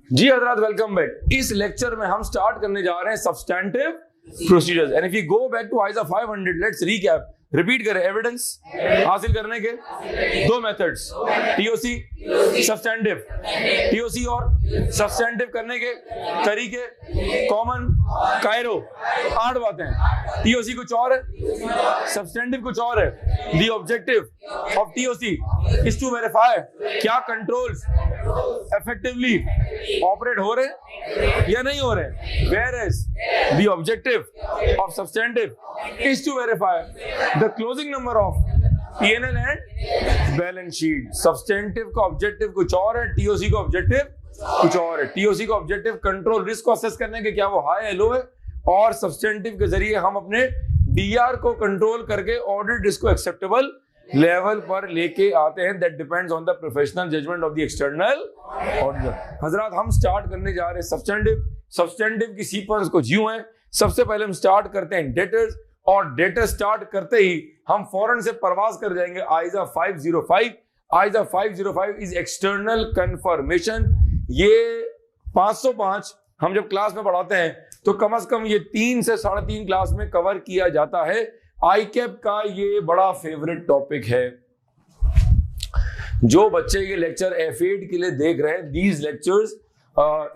जी हजरात, welcome back. इस lecture में हम स्टार्ट करने जा रहे हैं substantive procedures. And if you go back to ISA 500, let's recap. Repeat करें। एविडेंस हासिल करने के दो मेथड्स, टीओसी, सब्सटेंटिव। टीओसी और सब्सटेंटिव करने के तरीके, कॉमन, कायरो, 8 बातें। टीओसी कुछ और है, सब्सटेंटिव कुछ और है। The objective of TOC is to verify क्या कंट्रोल्स effectively ऑपरेट हो रहे या नहीं हो रहे, whereas the objective of substantive is to verify the closing number of P&L and balance sheet। substantive का objective कुछ और है, TOC का objective कुछ और है। TOC का objective कंट्रोल रिस्क को असेस करने के क्या वो हाई है लो है, और substantive के जरिए हम अपने DR को कंट्रोल करके ऑडिट रिस्क को एक्सेप्टेबल लेवल पर लेके आते हैं। That depends on the professional judgement of the external auditor. हजरात, हम स्टार्ट करने जा रहे हैं सब्सटेंटिव की सीक्वेंस को ज्यों है। सबसे पहले हम स्टार्ट करते हैं डेटर्स, और डेटर स्टार्ट करते ही हम फौरन से परवाज कर जाएंगे आइजा 505। आइजा 505 इज एक्सटर्नल कंफर्मेशन। ये 505 हम जब क्लास में पढ़ाते हैं तो कम से कम ये 3 से 3.5 क्लास में कवर किया जाता है। आईकैप का ये बड़ा फेवरेट टॉपिक है। जो बच्चे ये लेक्चर F8 के लिए देख रहे हैं, दीज लेक्चर्स,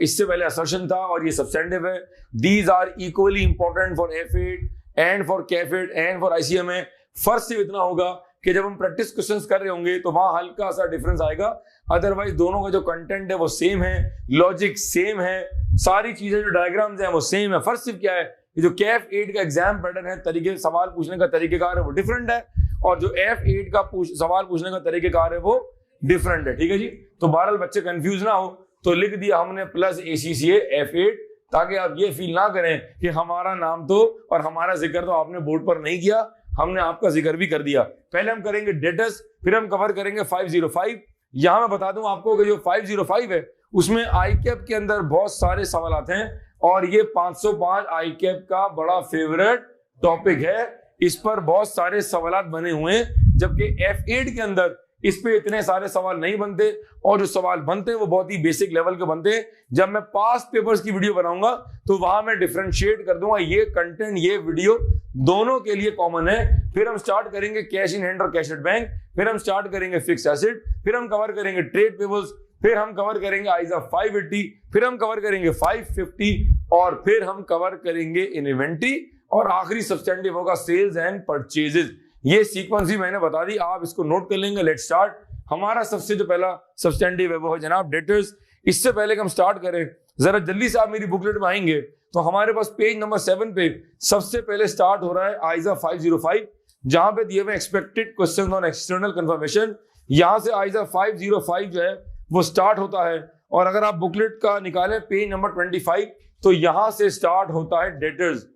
इससे पहले असर्शन था और ये सब्सटेंटिव है। These are equally important for F8 and for कैफ8 एंड फॉर ICMA। फर्स्ट सिर्फ इतना होगा कि जब हम प्रैक्टिस क्वेश्चंस कर रहे होंगे तो वहां हल्का सा डिफरेंस आएगा, अदरवाइज दोनों का जो कंटेंट है वो सेम है, लॉजिक सेम है, सारी चीजें जो डायग्राम्स हैं वो सेम है। फर्स्ट सिर्फ क्या है, ये जो कैफ8 का एग्जाम पैटर्न है, तरीके सवाल पूछने का तरीकेकार है वो डिफरेंट है, और जो F8 का सवाल पूछने का तरीकेकार है वो डिफरेंट है। ठीक है जी। तो बहरहाल बच्चे कंफ्यूज ना हो तो लिख दिया हमने प्लस ACCA F8, ताकि आप ये फील ना करें कि हमारा नाम तो और हमारा जिक्र तो आपने बोर्ड पर नहीं किया, हमने आपका जिक्र भी कर दिया। पहले हम करेंगे डेटर्स, फिर हम कवर करेंगे 505। यहां मैं बता दूं आपको कि जो 505 है उसमें आईकैप के अंदर बहुत सारे सवाल आते हैं, और ये 505 आईकैप का बड़ा फेवरेट टॉपिक है। इस पर बहुत सारे सवाल बने हुए हैं, जबकि F8 के अंदर इस पे इतने सारे सवाल नहीं बनते, और जो सवाल बनते हैं वो बहुत ही बेसिक लेवल के बनते हैं। जब मैं पास्ट पेपर्स की वीडियो बनाऊंगा तो वहां मैं डिफरेंशिएट कर दूंगा, ये कंटेंट ये वीडियो दोनों के लिए कॉमन है। फिर हम स्टार्ट करेंगे कैश इन हैंड और कैश एट बैंक, फिर हम स्टार्ट करेंगे फिक्स्ड एसेट, फिर हम कवर करेंगे ट्रेड पेबल्स, फिर हम कवर करेंगे आइजा 580, फिर हम कवर करेंगे 550, और फिर हम कवर करेंगे इन्वेंटरी, और आखिरी सब्सटेंटिव होगा सेल्स एंड परचेजेस। ये सीक्वेंस भी मैंने बता दी, आप इसको नोट कर लेंगे। Let's start. हमारा सबसे जो पहला सब्सटेंटिव है वो है जनाब डेटर्स। इससे पहले कि हम स्टार्ट करें, जरा जल्दी से आप मेरी बुकलेट में आएंगे तो हमारे पास पेज नंबर 7 पे सबसे पहले स्टार्ट हो रहा है आइजा 505, जहां पे दिए हुए expected question on external confirmation. यहां से आइजा 505 जो है वो स्टार्ट होता है, और अगर आप बुकलेट का निकालें पेज नंबर 25 तो यहां से स्टार्ट होता है डेटर्स।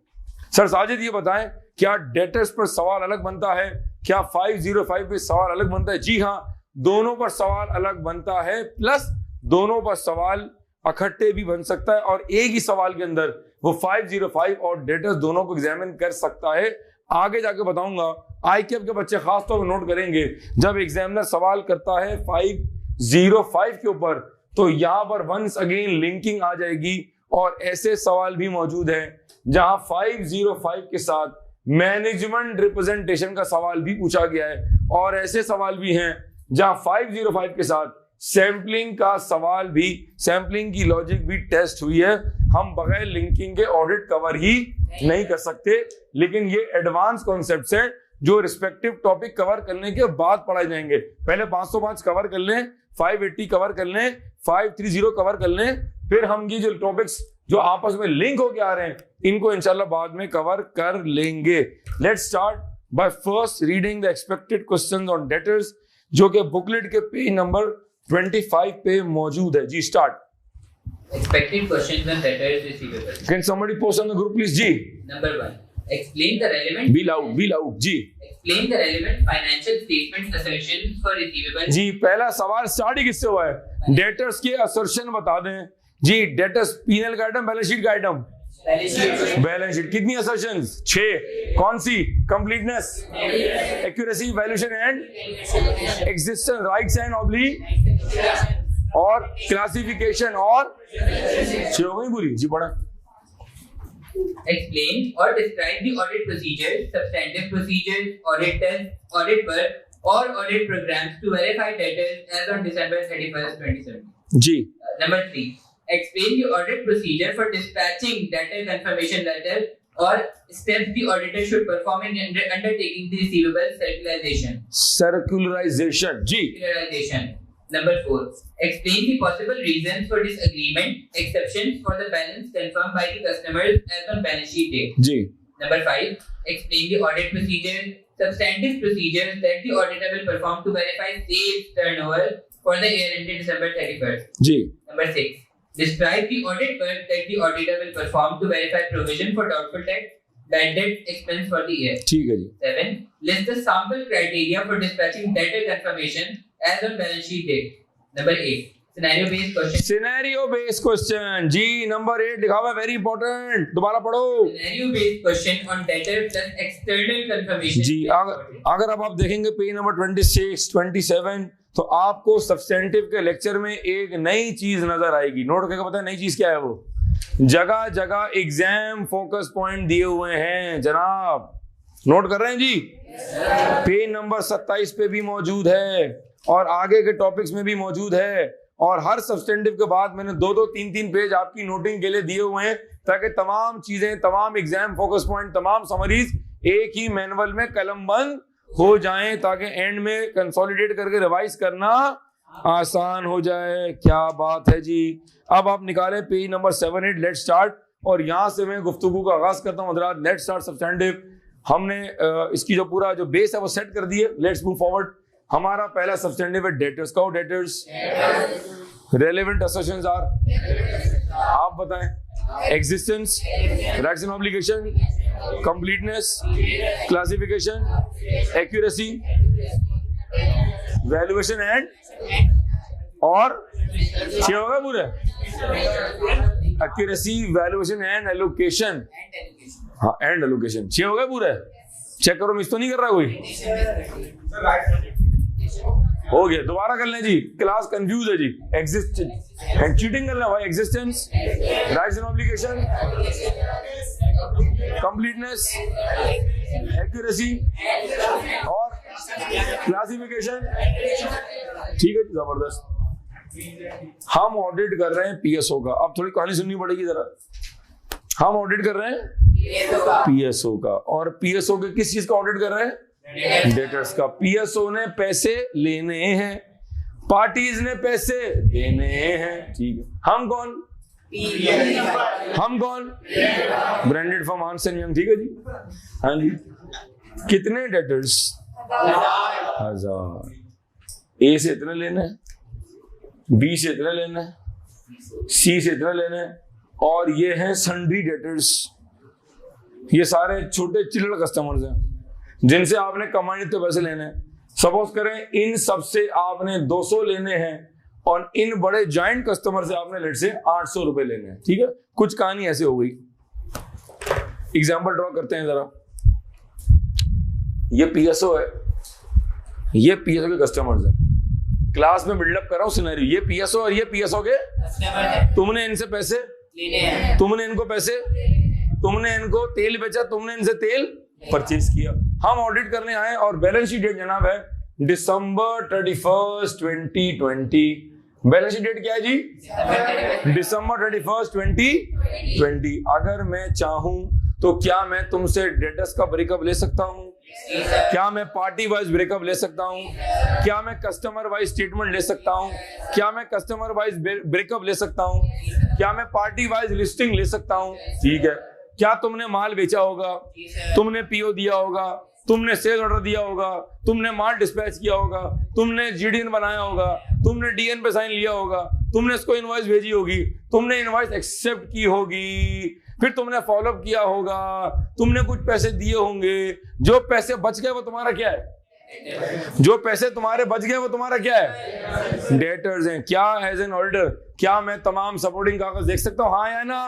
सर साजिद ये बताएं, क्या डेटर्स पर सवाल अलग बनता है, क्या 505 पे सवाल अलग बनता है? जी हाँ, दोनों पर सवाल अलग बनता है, प्लस दोनों पर सवाल इकट्ठे भी बन सकता है, और एक ही सवाल के अंदर वो 505 और डेटर्स दोनों को एग्जामिन कर सकता है। आगे जाके बताऊंगा। आईकैप के बच्चे खास तौर पर नोट करेंगे, जब एग्जामिनर सवाल करता है 505 के ऊपर तो यहां पर वंस अगेन लिंकिंग आ जाएगी, और ऐसे सवाल भी मौजूद हैं जहां 505 के साथ मैनेजमेंट रिप्रेजेंटेशन का सवाल भी पूछा गया है, और ऐसे सवाल भी हैं जहां 505 के साथ सैंपलिंग का सवाल भी, सैंपलिंग की लॉजिक भी टेस्ट हुई है। हम बगैर लिंकिंग के ऑडिट कवर ही नहीं कर सकते, लेकिन ये एडवांस कॉन्सेप्ट्स हैं जो रिस्पेक्टिव टॉपिक कवर करने के बाद पढ़ाए जाएंगे। पहले 505 कवर कर लें, 580 कवर कर लें, 530 कवर कर लें, फिर हम ये जो टॉपिक्स जो आपस में लिंक होके आ रहे हैं इनको इंशाल्लाह बाद में कवर कर लेंगे। Let's start by first reading the expected questions on debtors, जो कि बुकलेट के पेज नंबर 25 पे मौजूद है। जी start. Expected questions on debtors receivables. Can somebody post on the group please? जी। Number 1. Explain the relevant. Be loud. जी। Explain the relevant financial statement assertions for receivables. जी, पहला सवाल स्टार्ट ही किससे हुआ है? डेटर्स के असर्शन बता दें। जी, डेटर्स P&L का आइटम, बैलेंस शीट का आइटम। बैलेंस शीट कितनी असर्शंस? 6। कौन सी? Completeness, accuracy, valuation and existence, rights and obligation, और क्लासिफिकेशन और हो गई पूरी जी। पढ़ा। Explain or describe the audit procedures, substantive procedures, audit tests, audit work, or audit programs to verify debtors as on December 31st, 2017. Ji. Number 3. Explain the audit procedure for dispatching debtor confirmation letter or steps the auditor should perform in undertaking the receivable circularization. Circularization. Ji. Circularization. Number 4. Explain the possible reasons for disagreement, exceptions for the balance confirmed by the customers as on balance sheet date. Ji. Number 5. Explain the audit procedure, substantive procedures that the auditor will perform to verify sales turnover for the year ended December 31st. Ji. Number 6. Describe the audit work that the auditor will perform to verify provision for doubtful debt, bad debt expense for the year. ठीक है जी। 7. List the sample criteria for dispatching debtor confirmation as on balance sheet date. Number 8. Scenario based question. Scenario based question ji. Number 8 लिखा हुआ है, very important, दोबारा पढ़ो। Scenario based question on debtor plus external confirmation. जी। अगर अब आप देखेंगे page number 26, 27, तो आपको सब्सटेंटिव के लेक्चर में एक नई चीज नजर आएगी। नोट करके पता है नई चीज क्या है? वो जगह जगह एग्जाम फोकस पॉइंट दिए हुए हैं जनाब, नोट कर रहे हैं जी? पेज नंबर 27 पे भी मौजूद है और आगे के टॉपिक्स में भी मौजूद है, और हर सब्सटेंटिव के बाद मैंने 2-2, 3-3 पेज आपकी नोटिंग के लिए दिए हुए हैं, ताकि तमाम चीजें, तमाम एग्जाम फोकस पॉइंट, तमाम समरीज एक ही मैनुअल में कलमबंद हो जाएं, ताकि एंड में कंसोलिडेट करके रिवाइज करना आसान हो जाए। क्या बात है जी। अब आप निकालें पेज नंबर 7-8, लेट्स स्टार्ट। और यहां से मैं गुफ्तगू का आगाज करता हूं हज़रात। Let's start substantive. हमने इसकी जो पूरा जो बेस है वो सेट कर दिए। Let's move forward. हमारा पहला सब्सटेंटिव है डेटर्स का। डेटर्स रेलेवेंट असर्शंस आर, आप बताएं। Existence, rights and obligation, completeness, classification, accuracy, valuation and और क्या होगा पूरे? Accuracy, valuation and allocation. हाँ, एंड एलोकेशन छह हो गए पूरे। चेक करो, मिस तो नहीं कर रहा कोई? हो गया, दोबारा कर लें जी, क्लास कंफ्यूज है जी। एग्जिस्ट एंड चीटिंग करना भाई। Existence, rights and obligation, completeness, accuracy और क्लासिफिकेशन। ठीक है जी, जबरदस्त। हम ऑडिट कर रहे हैं पीएसओ का। अब थोड़ी कहानी सुननी पड़ेगी जरा। हम ऑडिट कर रहे हैं पीएसओ का, और पीएसओ के किस चीज का ऑडिट कर रहे हैं? डेटर्स का। पीएसओ ने पैसे लेने हैं, पार्टीज ने पैसे देने हैं। ठीक है। हम कौन? हम कौन? Branded form Armstrong young. ठीक है जी। हाँ जी। कितने डेटर्स? 1000। ए से इतने लेना है, बी से इतने लेना है, सी से इतने लेना है, और ये हैं सन्ड्री डेटर्स। ये सारे छोटे चिल्लर कस्टमर्स हैं जिनसे आपने कमाई तो पैसे लेने हैं। सपोज करें इन सब से आपने 200 लेने हैं, और इन बड़े जाइंट कस्टमर से आपने लेट से 800 रुपए लेने हैं। ठीक है। कुछ कहानी ऐसे हो गई। एग्जाम्पल ड्रॉ करते हैं जरा। ये पीएसओ है, ये पीएसओ के कस्टमर्स हैं। क्लास में बिल्डअप कर रहा हूं सिनेरियो। ये पीएसओ और ये पीएसओ के, तुमने इनसे पैसे लेने हैं, तुमने इनको पैसे, तुमने इनको तेल बेचा, तुमने इनसे तेल परचेज किया। हम ऑडिट करने आए और बैलेंस शीट डेट जनाब है दिसंबर 31st 2020। बैलेंस शीट डेट क्या है जी? दिसंबर 31st 2020। अगर मैं चाहूं तो क्या मैं तुमसे डेटर्स का ब्रेकअप ले सकता हूं? क्या मैं पार्टी वाइज ब्रेकअप ले सकता हूं? क्या मैं कस्टमर वाइज स्टेटमेंट ले सकता हूं? क्या मैं कस्टमर वाइज ब्रेकअप ले सकता हूं? क्या मैं पार्टी वाइज लिस्टिंग ले सकता हूं? ठीक है। क्या तुमने माल बेचा होगा, तुमने पीओ दिया होगा, तुमने सेल ऑर्डर दिया होगा, तुमने माल डिस्पैच किया होगा, तुमने जीडीएन बनाया होगा, तुमने डीएन पे साइन लिया होगा, तुमने इसको इनवॉइस भेजी होगी, तुमने इनवॉइस एक्सेप्ट की होगी, फिर तुमने फॉलोअप किया होगा, तुमने कुछ पैसे दिए होंगे। जो पैसे बच गए वो तुम्हारा क्या है? जो पैसे तुम्हारे बच गए वो तुम्हारा क्या है? डेटर्स हैं। क्या एज एन ऑडिटर क्या मैं तमाम सपोर्टिंग कागज देख सकता हूं? हाँ या ना?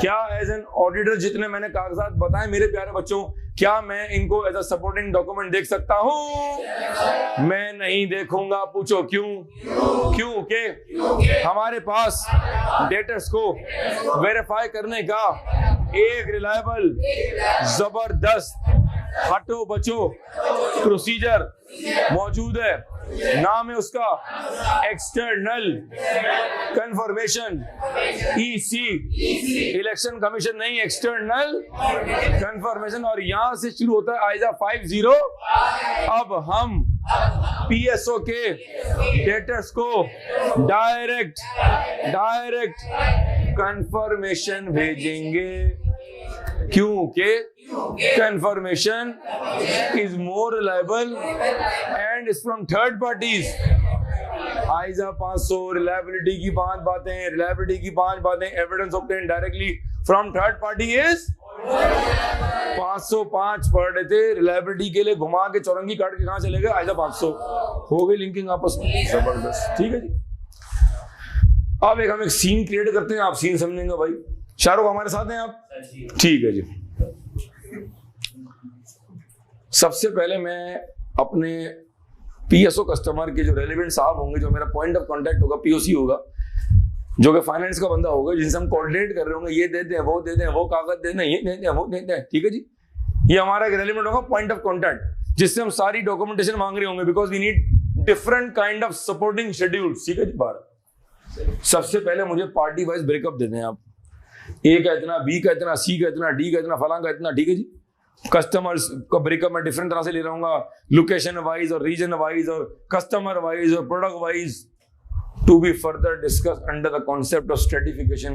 क्या एज एन ऑडिटर जितने मैंने कागजात बताए मेरे प्यारे बच्चों, क्या मैं इनको एज अ सपोर्टिंग डॉक्यूमेंट देख सकता हूं? मैं नहीं देखूंगा। पूछो क्यों? क्यों के हमारे पास डेटर्स को वेरीफाई करने का एक रिलायबल, जबरदस्त, हटो बचो प्रोसीजर मौजूद है। नाम है उसका external confirmation, EC, election commission नहीं, एक्सटर्नल कंफर्मेशन। और यहां से शुरू होता है आइजा 50। अब हम पीएसओ के डेटर्स को डायरेक्ट कंफर्मेशन भेजेंगे, क्योंकि confirmation is more reliable and is from third parties. ISA 500, reliability की 5 बातें, evidence obtain directly from third party is 505 पढ़ रहे थे। रिलायबिलिटी के लिए घुमा के चौरंगी काट के कहां चले गए? आइजा 500 हो गई लिंकिंग आपस में, जबरदस्त। ठीक है जी। अब हम एक सीन क्रिएट करते हैं, आप सीन समझेंगे भाई। शाहरुख हमारे साथ हैं आप? ठीक है जी। सबसे पहले मैं अपने पीएसओ कस्टमर के जो रेलेवेंट साहब होंगे, जो मेरा पॉइंट ऑफ कांटेक्ट होगा, पीओसी होगा, जो कि फाइनेंस का बंदा होगा, जिनसे हम कोऑर्डिनेट कर रहे होंगे, ये दे दें, वो दे दें, वो कागज दे दें, ये दे दें, वो दे दें। ठीक है जी। ये हमारा एक रेलेवेंट होगा पॉइंट ऑफ कांटेक्ट, जिससे हम सारी डॉक्यूमेंटेशन मांग रहे होंगे, because we need different kind of supporting schedule. ठीक है जी। बारह सबसे पहले मुझे पार्टी वाइज ब्रेकअप दे दें आप। ए का इतना, बी का इतना, सी का इतना, डी का इतना, फलां का इतना। ठीक है जी। कस्टमर्स का ब्रेकअप मैं डिफरेंट तरह से ले रहा हूँ, लोकेशन वाइज और रीजन वाइज और कस्टमर वाइज और product wise, to be further discuss under the concept of stratification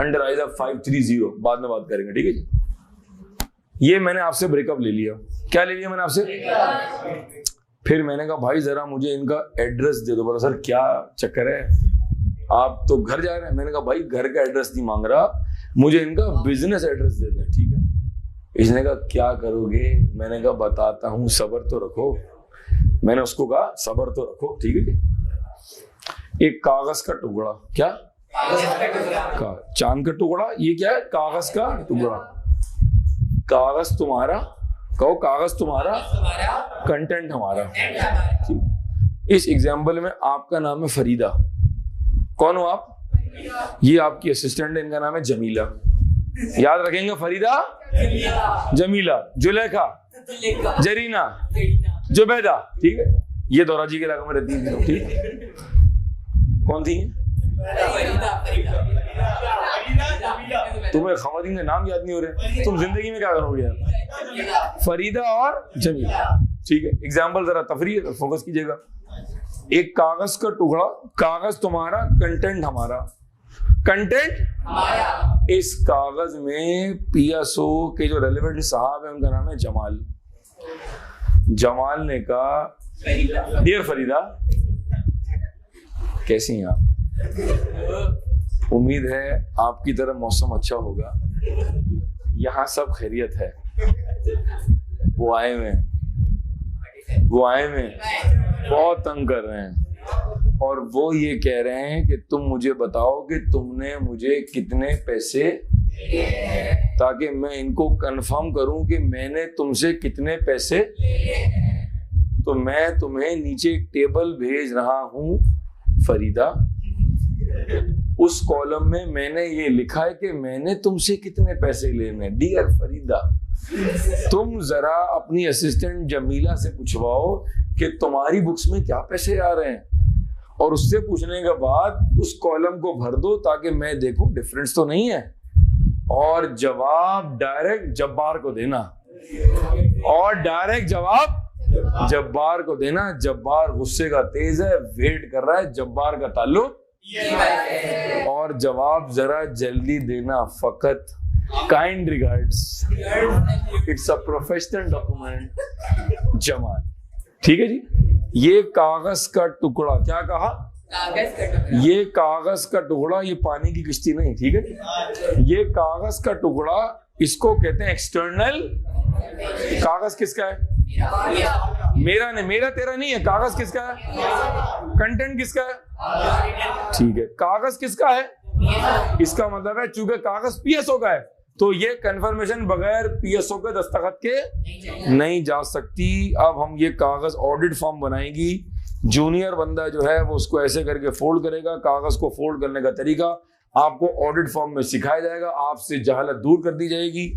under ISA 530। बाद में बात करेंगे। ठीक है जी। ये मैंने आपसे ब्रेकअप ले लिया। क्या ले लिया मैंने आपसे? फिर मैंने कहा भाई जरा मुझे इनका एड्रेस दे दो। बोला सर क्या चक्कर है, आप तो घर जा रहे हैं। मैंने कहा भाई घर का एड्रेस नहीं मांग रहा, मुझे इनका बिजनेस एड्रेस दे दें। ठीक है। इसने कहा क्या करोगे? मैंने कहा बताता हूं, सब्र तो रखो। मैंने उसको कहा सब्र तो रखो। ठीक है जी। एक कागज का टुकड़ा, क्या चांद का टुकड़ा, ये क्या है? कागज का टुकड़ा। कागज तुम्हारा, कहो कागज तुम्हारा, कंटेंट हमारा। ठीक। इस एग्जाम्पल में आपका नाम है फरीदा। कौन हो आप? ये आपकी असिस्टेंट है, इनका नाम है जमीला। याद रखेंगे, फरीदा, जमीला, जुलेखा, जरीना, जुबैदा। ठीक है। ये दौरा जी के इलाके में रहती है। ठीक। कौन थी? तुम्हें खवातीन के नाम याद नहीं हो रहे, तुम जिंदगी में क्या करोगे यार? फरीदा और जमीला। ठीक है। एग्जाम्पल जरा तफरी फोकस कीजिएगा। एक कागज का टुकड़ा, कागज तुम्हारा, कंटेंट हमारा। कंटेंट हमारा। इस कागज में पीएसओ के जो रेलेवेंट साहब है उनका नाम है जमाल। जमाल ने कहा डियर फरीदा, कैसी हैं आप? उम्मीद है आपकी तरफ मौसम अच्छा होगा, यहाँ सब खैरियत है। वो आए हुए बहुत तंग कर रहे हैं, और वो ये कह रहे हैं कि तुम मुझे बताओ कि तुमने मुझे कितने पैसे, ताकि मैं इनको कंफर्म करूं कि मैंने तुमसे कितने पैसे। तो मैं तुम्हें नीचे एक टेबल भेज रहा हूं फरीदा, उस कॉलम में मैंने ये लिखा है कि मैंने तुमसे कितने पैसे लेने। डियर फरीदा, तुम जरा अपनी असिस्टेंट जमीला से पूछवाओ कि तुम्हारी बुक्स में क्या पैसे आ रहे हैं, और उससे पूछने के बाद उस कॉलम को भर दो ताकि मैं देखूं डिफरेंस तो नहीं है। और जवाब डायरेक्ट जब्बार को देना, और डायरेक्ट जवाब जब्बार को देना। जब्बार गुस्से का तेज है, वेट कर रहा है जब्बार का ताल्लुक, और जवाब जरा जल्दी देना। फकत kind regards, it's a professional document, Jamal. ठीक है जी। ये कागज का टुकड़ा, क्या कहा? कागज का टुकड़ा। ये कागज का टुकड़ा, ये पानी की किश्ती नहीं। ठीक है। ये कागज का टुकड़ा, इसको कहते हैं एक्सटर्नल। कागज किसका है? मेरा नहीं, मेरा तेरा नहीं है। कागज किसका है? कंटेंट किसका है? ठीक है। कागज किसका है? इसका मतलब है चूंकि कागज पीएसओ का है, तो ये कंफर्मेशन बगैर पीएसओ के दस्तखत के नहीं जा सकती। अब हम ये कागज ऑडिट फॉर्म बनाएंगी, जूनियर बंदा जो है वो उसको ऐसे करके फोल्ड करेगा, कागज को फोल्ड करने का तरीका आपको ऑडिट फॉर्म में सिखाया जाएगा, आपसे जहालत दूर कर दी जाएगी।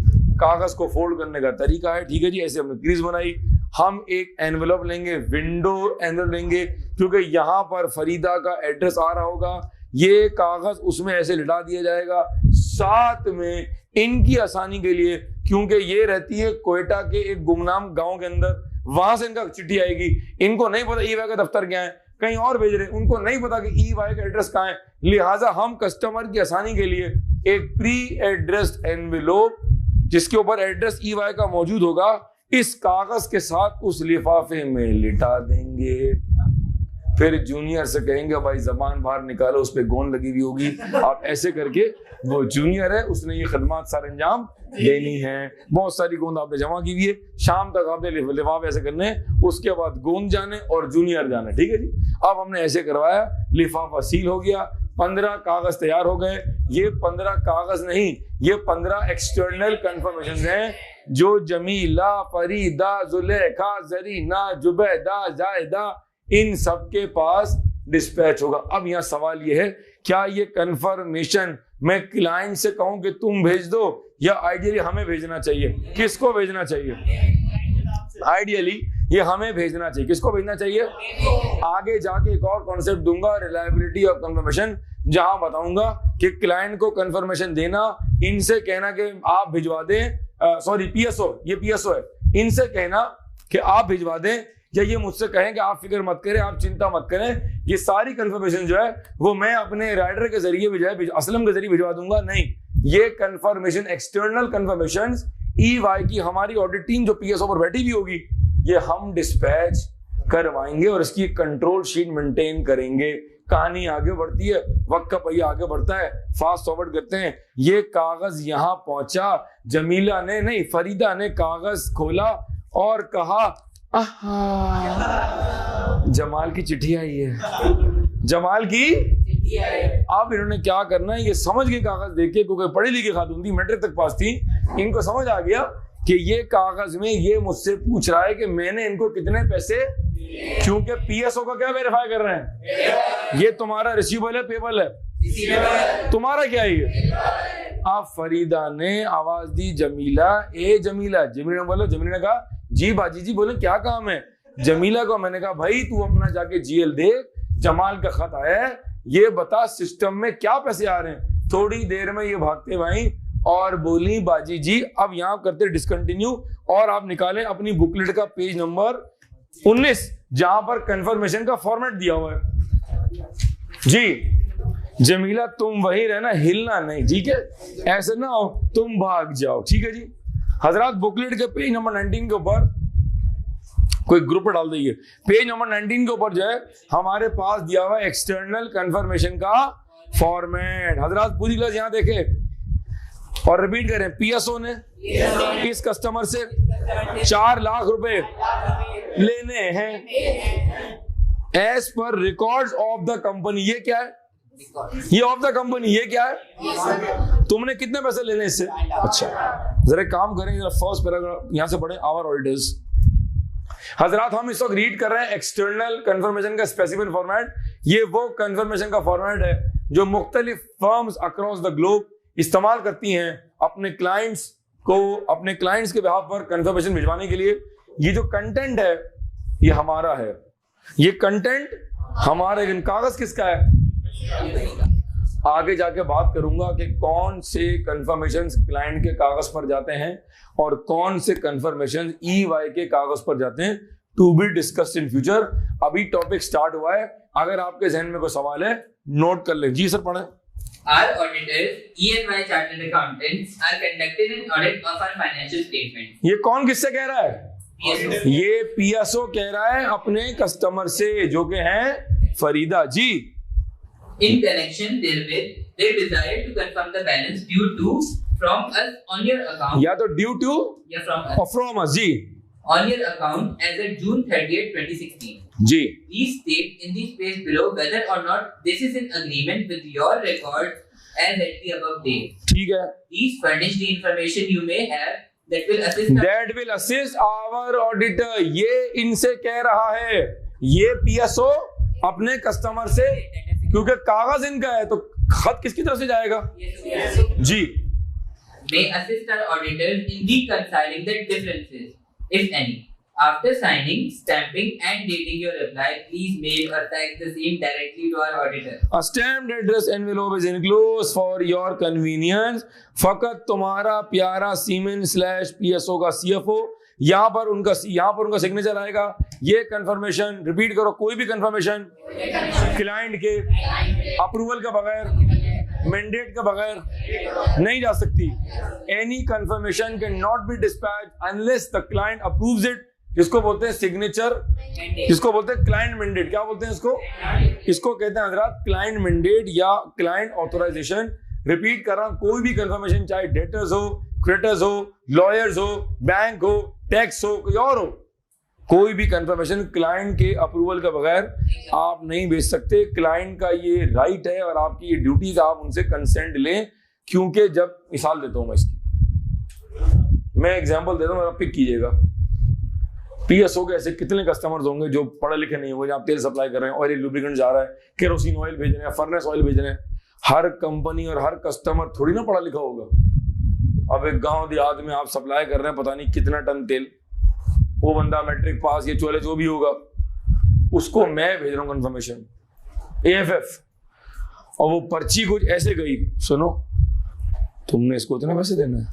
कागज को फोल्ड करने का तरीका है, ठीक है जी। ऐसे हमने क्रीज बनाई, हम एक एनवेलप लेंगे, विंडो एनवेलप लेंगे, क्योंकि यहाँ पर फरीदा का एड्रेस आ रहा होगा, ये कागज उसमें ऐसे लिटा दिया जाएगा। साथ में इनकी आसानी के लिए, क्योंकि ये रहती है कोयटा के एक गुमनाम गांव के अंदर, वहां से इनका चिट्ठी आएगी, इनको नहीं पता ई वाई का दफ्तर क्या है, कहीं और भेज रहे, उनको नहीं पता कि ई वाई का एड्रेस कहाँ है। लिहाजा हम कस्टमर की आसानी के लिए एक प्री एड्रेस्ड एनवेलप जिसके ऊपर एड्रेस ई वाई का मौजूद होगा, इस कागज के साथ उस लिफाफे में लिटा देंगे। फिर जूनियर से कहेंगे भाई जबान बाहर निकालो, उस पर गोंद लगी हुई होगी, आप ऐसे करके, वो जूनियर है उसने ये खदमात सर अंजाम देनी है। बहुत सारी गोंद आपने जमा की हुई है, शाम तक आपने लिफाफे ऐसे करने, उसके बाद गोंद जाने और जूनियर जाने, ठीक है जी। अब हमने ऐसे करवाया, लिफाफा सील हो गया, 15 कागज तैयार हो गए। ये 15 कागज नहीं, ये 15 एक्सटर्नल कंफर्मेशन हैं जो जमीला, फरीदा, जुलेखा, जरीना, जुबैदा, जायदा, इन सब के पास डिस्पैच होगा। अब यहाँ सवाल ये है, क्या ये कंफर्मेशन मैं क्लाइंट से कहूं कि तुम भेज दो, या आइडियली हमें भेजना चाहिए? किसको भेजना चाहिए? आइडियली ये हमें भेजना चाहिए। किसको भेजना चाहिए? आगे जाके एक और कॉन्सेप्ट दूंगा, रिलायबिलिटी ऑफ कंफर्मेशन, जहां बताऊंगा कि क्लाइंट को कंफर्मेशन देना, इनसे कहना कि आप भिजवा दें, सॉरी पीएसओ, ये पीएसओ है, इनसे कहना कि आप भिजवा दें, या ये मुझसे कहें कि आप फिक्र मत करें, आप चिंता मत करें, ये सारी कंफर्मेशन जो है वो मैं अपने राइडर के जरिए भिजवाए, असलम के जरिए भिजवा दूंगा। नहीं, ये कंफर्मेशन, एक्सटर्नल कंफर्मेशंस ईवाई की हमारी ऑडिट टीम जो पीएसओ पर बैठी भी होगी, ये हम डिस्पैच करवाएंगे और इसकी कंट्रोल शीट मेंटेन करेंगे। कहानी आगे बढ़ती है, वक्त का पहिया आगे बढ़ता है, फास्ट फॉरवर्ड करते हैं। ये कागज यहां पहुंचा, जमीला ने नहीं, फरीदा ने कागज खोला और कहा, जमाल की चिट्ठी आई है, जमाल की। अब इन्होंने क्या करना है, ये समझ गए कागज देख के, क्योंकि पढ़ी लिखी खातून थी, मैट्रिक तक पास थी, इनको समझ आ गया कि ये कागज में ये मुझसे पूछ रहा है कि मैंने इनको कितने पैसे, क्योंकि पीएसओ का क्या वेरीफाई कर रहे हैं, ये तुम्हारा रिसीवेबल है, पेबल है, तुम्हारा क्या है ये। अब फरीदा ने आवाज दी, जमीला, ए जमीला। जमीला ने बोला, जमीला ने कहा, जी बाजी जी। बोले क्या काम है? जमीला को मैंने कहा, भाई तू अपना जाके जीएल देख, जमाल का खत आया है, ये बता सिस्टम में क्या पैसे आ रहे हैं। थोड़ी देर में ये भागते भाई और बोली, बाजी जी अब यहाँ करते डिसकंटिन्यू, और आप निकालें अपनी बुकलेट का पेज नंबर 19 जहां पर कंफर्मेशन का फॉर्मेट दिया हुआ है। जी जमीला तुम वही रहना, हिलना नहीं, ठीक है, ऐसे ना हो तुम भाग जाओ, ठीक है जी। हजरात बुकलेट के पेज नंबर 19 के ऊपर कोई ग्रुप डाल दीजिए, पेज नंबर 19 के ऊपर जो है हमारे पास दिया हुआ एक्सटर्नल कंफर्मेशन का फॉर्मेट। हजरात पूरी क्लास यहां देखे और रिपीट करें, पीएसओ ने इस कस्टमर से 4 लाख रुपए लेने हैं as per records of the company. ये क्या है? ये ऑफ द कंपनी। ये क्या है? तुमने कितने पैसे लेने इससे? अच्छा जरा काम करें, जरा फर्स्ट पैराग्राफ यहां से पढ़ें, आवर ऑडिटर्स। हजरात हम इस वक्त रीड कर रहे हैं एक्सटर्नल कंफर्मेशन का स्पेसिफिक फॉर्मेट। ये वो कंफर्मेशन का फॉर्मेट है जो मुख्तलिफ फर्म्स अक्रॉस द ग्लोब इस्तेमाल करती हैं अपने क्लाइंट्स को, अपने क्लाइंट्स के बिहाफ पर कंफर्मेशन भिजवाने के लिए। ये जो कंटेंट है ये हमारा है, ये कंटेंट हमारा, कागज किसका है? आगे जाके बात करूंगा कि कौन से कंफर्मेशन क्लाइंट के कागज पर जाते हैं और कौन से कंफर्मेशन ईवाई के कागज पर जाते हैं, to be discussed in future. अभी टॉपिक स्टार्ट हुआ है, अगर आपके जहन में कोई सवाल है नोट कर ले। जी सर पढ़े। Our auditors, E&Y chartered accountants, are conducting an audit of our financial statements. ये कौन किससे कह रहा है? PSO. ये पीएसओ कह रहा है अपने कस्टमर से, जो कि हैं फरीदा जी। In connection therewith, they desire to confirm the balance due to from us on your account. या तो ड्यू टू या from us. और फ्रॉम अस जी, On your account as of June 30th, 2016. जी। Please state in the space below whether or not this is in agreement with your records as at the above date. ठीक है, These furnish the information you may have that will assist our auditor. ये इनसे कह रहा है, ये PSO अपने customer से, क्योंकि कागज इनका है तो खत किसकी तरफ से जाएगा? जी, may assist our auditors in reconciling the differences, if any. After signing, stamping and dating your reply, please mail or fax the same directly to our auditor. A stamped address envelope is enclosed for your convenience. फकत तुम्हारा प्यारा Siemens/PSO का CFO यहाँ पर उनका signature आएगा। ये confirmation, repeat करो, कोई भी कंफर्मेशन क्लाइंट के अप्रूवल के बगैर, मैंडेट के बगैर नहीं जा सकती। Any confirmation can not be dispatch unless the client approves it. इसको बोलते हैं सिग्नेचर, इसको बोलते हैं क्लाइंट मैंडेट। क्या बोलते हैं इसको? इसको कहते हैं हजरात क्लाइंट मैंडेट या क्लाइंट ऑथराइजेशन। रिपीट कर रहा हूं, कोई भी कंफर्मेशन, चाहे डेटर्स हो, क्रेडिटर्स हो, लॉयर्स हो, बैंक हो, टैक्स हो, कोई और हो, कोई भी कंफर्मेशन क्लाइंट के अप्रूवल के बगैर आप नहीं भेज सकते। क्लाइंट का ये राइट है और आपकी ये ड्यूटी का आप उनसे कंसेंट लें। क्योंकि जब मिसाल देता हूं मैं इसकी, मैं एग्जांपल देता हूं, आप पिक कीजिएगा। PSO के ऐसे कितने कस्टमर्स होंगे जो पढ़े लिखे नहीं होंगे, आप तेल सप्लाई कर रहे हैं, ऑयल लुब्रिकेंट जा रहा है, केरोसिन ऑयल भेज रहे हैं, फर्नेस ऑयल भेज रहे हैं। हर कंपनी और हर कस्टमर थोड़ी ना पढ़ा लिखा होगा। अब एक गांव देहात में आप सप्लाई कर रहे हैं पता नहीं कितना टन तेल, वो बंदा मैट्रिक पास या चोले जो भी होगा, उसको मैं भेज रहा हूँ कंफर्मेशन AFF, और वो पर्ची कुछ ऐसे गई, सुनो तुमने इसको इतने पैसे देना है,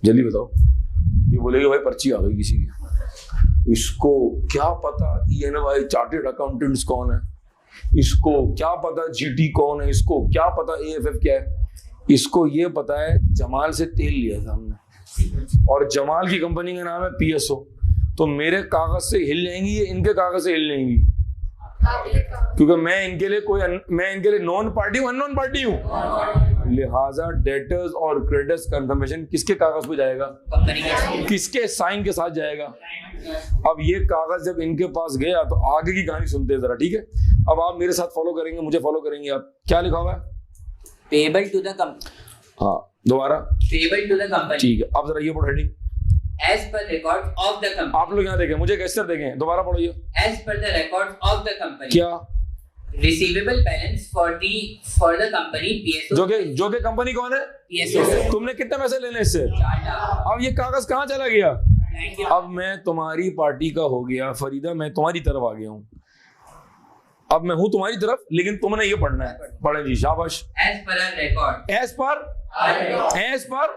जल्दी बताओ। ये बोलेगा भाई पर्ची आ गई किसी की, इसको क्या पता ENY चार्टेड अकाउंटेंट्स कौन है, इसको क्या पता GT कौन है, इसको क्या पता AFF क्या है। इसको ये पता है जमाल से तेल लिया था हमने, और जमाल की कंपनी का नाम है PSO। तो मेरे कागज से हिल जाएंगी, ये इनके कागज से हिल जाएंगी, क्योंकि मैं इनके लिए नॉन पार्टी हूँ, अननोन पार्टी हूँ। लिहाजा डेटर्स और क्रेडिटर्स कंफर्मेशन किसके कागज पे जाएगा? किसके साइन के साथ जाएगा? अब ये कागज जब इनके पास गया तो आगे की कहानी सुनते हैं जरा, ठीक है? अब आप मेरे साथ फॉलो करेंगे, मुझे फॉलो करेंगे। आप क्या लिखा हुआ है? Payable to the company. हाँ, दोबारा पेबल टू द कंपनी। ठीक है, अब जरा ये पढ़ो heading. As per records of the company। आप लोग यहाँ देखें, मुझे कैसे देखें, दोबारा पढ़िए। As per the records of the company। क्या? Receivable balance for the company PSO। जो के कंपनी कौन है? PSO। तुमने कितने पैसे लेने इससे? अब ये कागज कहाँ चला गया? अब मैं तुम्हारी पार्टी का हो गया फरीदा, मैं तुम्हारी तरफ आ गया हूँ। अब मैं हूँ तुम्हारी तरफ, लेकिन तुमने ये पढ़ना है। पढ़े जी, शाबाश। As per our record। As per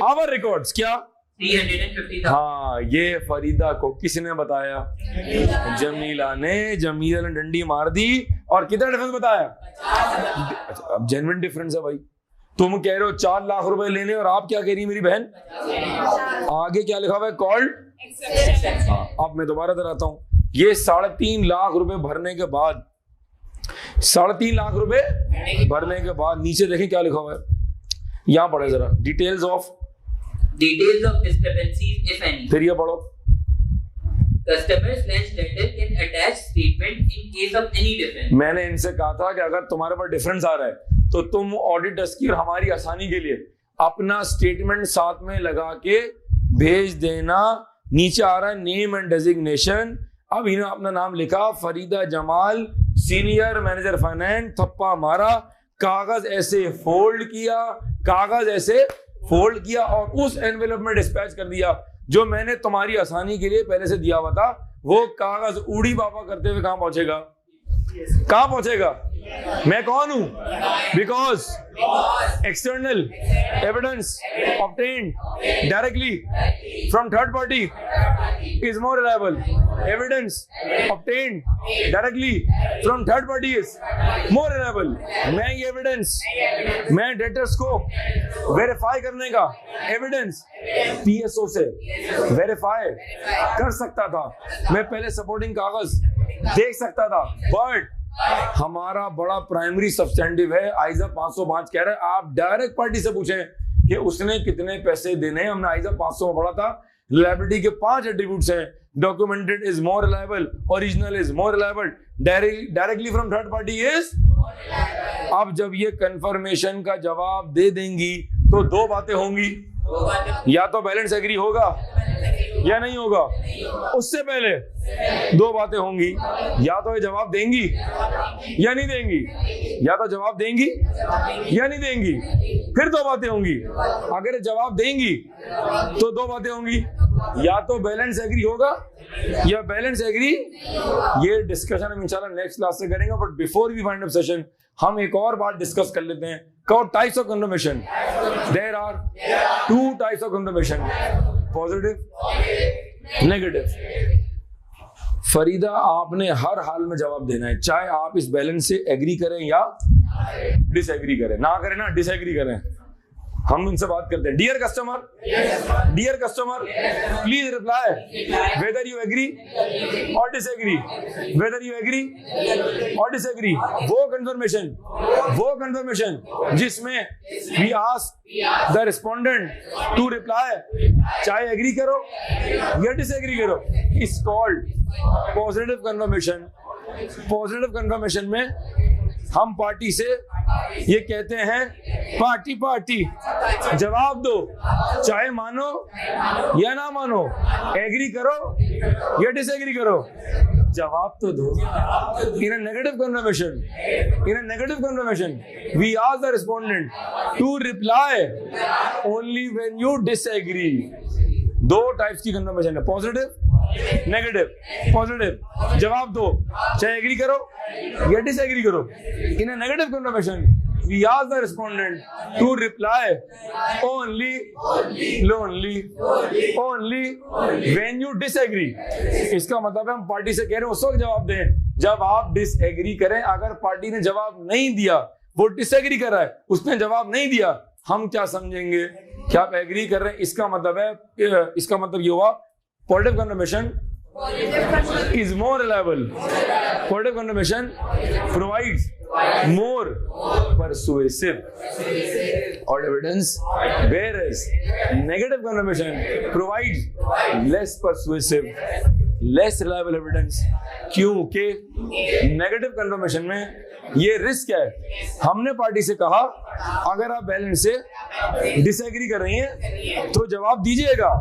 our records। क्या? 350,000। हाँ, ये फरीदा को किसने बताया? जमीला ने डंडी मार दी। और कितना डिफरेंस बताया? अच्छा, अब जेन्युइन डिफरेंस है भाई। तुम कह रहे हो 4 लाख रुपए लेने, और आप क्या कह रही है मेरी बहन? आगे क्या लिखा हुआ है? कॉल्ड। अब मैं दोबारा दोहराता हूं, ये 3.5 लाख रुपए भरने के बाद, 3.5 लाख रुपए भरने के बाद नीचे देखें क्या लिखा हुआ है। यहां पढ़े जरा, details of discrepancies if any। फिर ये पढ़ो, customer/debtor can attach statement in case of any difference। मैंने इनसे कहा था कि अगर तुम्हारे पास डिफरेंस आ रहा है तो तुम ऑडिटर्स की और हमारी आसानी के लिए अपना स्टेटमेंट साथ में लगा के भेज देना। नीचे आ रहा है नेम एंड डेजिग्नेशन। अब इन्होंने अपना नाम लिखा, Farida Jamal, senior manager finance, थप्पा मारा, कागज ऐसे फोल्ड किया और उस एनवेलप में डिस्पैच कर दिया। जो मैंने तुम्हारी आसानी के लिए पहले से दिया हुआ था, वो कागज उड़ी बाबा करते हुए कहां पहुंचेगा? कहां पहुंचेगा? मैं कौन हूं? Because external evidence obtained directly from third party is more reliable। Evidence obtained directly from third party is more reliable। मैं ये एविडेंस, मैं डेटर्स को वेरीफाई करने का एविडेंस PSO से वेरीफाई कर सकता था। मैं पहले सपोर्टिंग कागज देख सकता था, बट हमारा बड़ा प्राइमरी सब्सटेंटिव है आइजा 505 कह रहा है आप डायरेक्ट पार्टी से पूछें कि उसने कितने पैसे देने। हमने आइजा 500 में पढ़ा था, रिलायबिलिटी के 5 एट्रीब्यूट्स हैं। Documented is more reliable, original is more reliable, directly from third party is अब जब ये कंफर्मेशन का जवाब दे देंगी तो दो बातें होंगी, या तो बैलेंस एग्री होगा या नहीं होगा। उससे पहले दो बातें होंगी, या तो ये जवाब देंगी या नहीं देंगी, या तो जवाब देंगी या नहीं देंगी। फिर दो बातें होंगी, अगर जवाब देंगी तो दो बातें होंगी, या तो बैलेंस एग्री होगा या बैलेंस एग्री। ये डिस्कशन हम इंशाल्लाह नेक्स्ट क्लास से करेंगे, but before we wind up session हम एक और बात डिस्कस कर लेते हैं। Types of confirmation. There are two types of confirmation, positive, negative. Farida, आपने हर हाल में जवाब देना है, चाहे आप इस बैलेंस से एग्री करें या डिसएग्री करें। ना करें ना, डिसएग्री करें। हम उनसे बात करते हैं। Dear customer, please reply whether you agree or disagree, whether you agree or disagree. वो कंफर्मेशन जिसमें we ask the respondent to reply, चाहे एग्री करो या डिसएग्री करो, is called positive confirmation. Positive confirmation में हम पार्टी से ये कहते हैं, पार्टी जवाब दो, चाहे मानो या ना मानो, एग्री करो या डिसएग्री करो, जवाब तो दो। इन a negative confirmation we ask the respondent to reply only when you disagree। दो टाइप्स की कंफर्मेशन है, पॉजिटिव, नेगेटिव। पॉजिटिव जवाब दो, चाहे एग्री करो या डिसएग्री करो। इन a negative confirmation we ask the respondent to reply only when you disagree। इसका मतलब है हम पार्टी से कह रहे हैं उस वक्त जवाब दें जब आप डिसएग्री करें। अगर पार्टी ने जवाब नहीं दिया, वो डिसएग्री कर रहा है, उसने जवाब नहीं दिया, हम क्या समझेंगे कि आप एग्री कर रहे हैं। इसका मतलब ये हुआ positive confirmation is more reliable। Positive confirmation provides more persuasive or evidence, whereas negative confirmation provides less persuasive, less reliable evidence। क्योंकि नेगेटिव कंफर्मेशन में ये रिस्क है, हमने पार्टी से कहा अगर आप बैलेंस से डिसएग्री कर रही हैं तो जवाब दीजिएगा।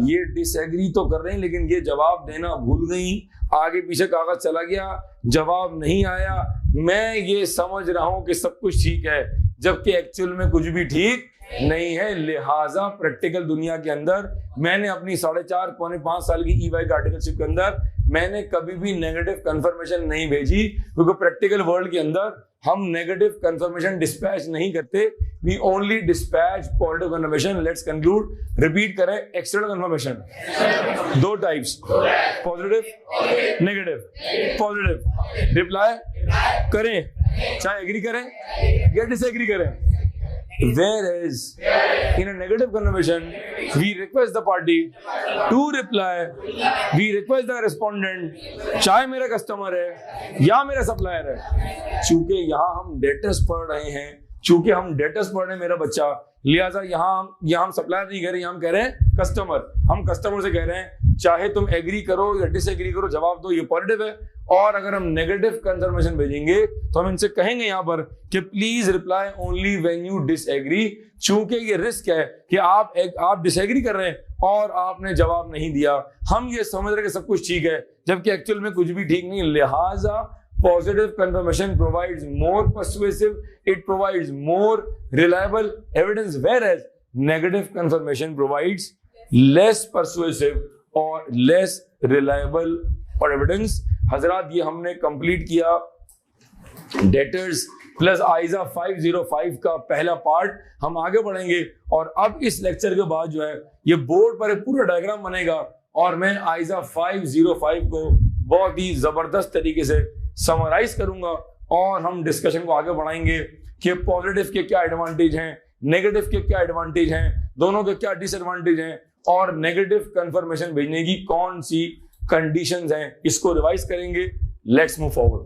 ये डिसएग्री तो कर रहे हैं लेकिन ये जवाब देना भूल गई, आगे पीछे कागज चला गया, जवाब नहीं आया। मैं ये समझ रहा हूं कि सब कुछ ठीक है, जबकि एक्चुअल में कुछ भी ठीक नहीं है। लिहाजा प्रैक्टिकल दुनिया के अंदर मैंने अपनी 4.5 पौने 5 साल की ई-बाइक आर्टिकलशिप के अंदर मैंने कभी भी नेगेटिव कंफर्मेशन नहीं भेजी, क्योंकि प्रैक्टिकल वर्ल्ड के अंदर हम नेगेटिव कंफर्मेशन डिस्पैच नहीं करते, we only dispatch positive confirmation. Let's conclude, repeat करें। एक्सटर्नल कंफर्मेशन दो types, positive, negative. Positive reply करें, चाहे एग्री करें या डिसएग्री करें। Whereas in a negative confirmation we request the party to reply, we request the respondent, चाहे मेरा customer है या मेरा सप्लायर है। चूंकि यहाँ हम डेटर्स पढ़ रहे हैं, चूंकि हम डेटर्स पढ़ रहे हैं मेरा बच्चा, लिहाजा यहाँ हम सप्लायर नहीं कह रहे, यहाँ हम कह रहे हैं कस्टमर। हम कस्टमर से कह रहे हैं चाहे तुम एग्री करो या डिसएग्री करो, जवाब दो, ये पॉजिटिव है। और अगर हम नेगेटिव कंफर्मेशन भेजेंगे तो हम इनसे कहेंगे यहाँ पर कि please reply only when you disagree. चूंकि ये रिस्क है कि आप डिसएग्री कर रहे हैं और आपने जवाब नहीं दिया, हम ये समझ रहे कि सब कुछ ठीक है, जबकि एक्चुअल में कुछ भी ठीक नहीं। लिहाजा positive confirmation provides more persuasive, it provides more reliable evidence, whereas negative confirmation provides less persuasive or less reliable or evidence। हजरात, ये हमने कंप्लीट किया डेटर्स प्लस आइजा 505 का पहला पार्ट। हम आगे बढ़ेंगे और अब इस लेक्चर के बाद जो है ये बोर्ड पर एक पूरा डायग्राम बनेगा और मैं आइजा 505 को बहुत ही जबरदस्त तरीके से समराइज करूंगा और हम डिस्कशन को आगे बढ़ाएंगे कि पॉजिटिव के क्या एडवांटेज हैं, नेगेटिव के क्या एडवांटेज हैं, दोनों के क्या डिसएडवांटेज हैं और नेगेटिव कंफर्मेशन भेजने की कौन सी कंडीशंस हैं, इसको रिवाइज करेंगे। Let's move forward.